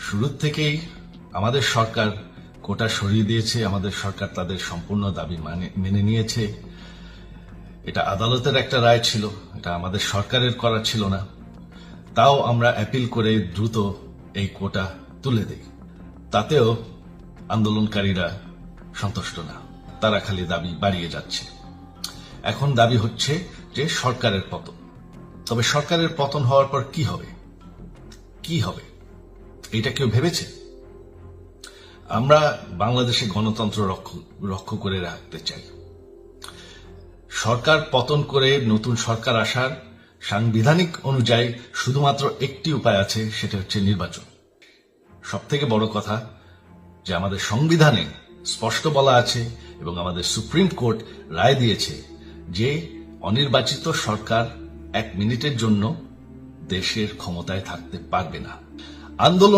শুরু থেকেই আমাদের সরকার কোটা সরিয়ে দিয়েছে, আমাদের সরকার তাদের সম্পূর্ণ দাবি মেনে নিয়েছে। এটা আদালতের একটা রায় ছিল, এটা আমাদের সরকারের করা ছিল না। তাও আমরা অ্যাপিল করে দ্রুত এই কোটা তুলে দেই। তাতেও আন্দোলনকারীরা সন্তুষ্ট না, তারা খালি দাবি বাড়িয়ে যাচ্ছে। এখন দাবি হচ্ছে যে সরকারের পতন। তবে সরকারের পতন হওয়ার পর কি হবে, কি হবে এটা কেউ ভেবেছে? আমরা বাংলাদেশে গণতন্ত্র রক্ষা করে রাখতে চাই। সরকার পতন করে নতুন সরকার আসার সাংবিধানিক অনুযায়ী শুধুমাত্র একটি উপায় আছে, সেটা হচ্ছে নির্বাচন। সবথেকে বড় কথা যে আমাদের সংবিধানে স্পষ্ট বলা আছে এবং আমাদের সুপ্রিম কোর্ট রায় দিয়েছে যে অনির্বাচিত সরকার 1 মিনিটের জন্য দেশের ক্ষমতায় থাকতে পারবে না। আন্দোলন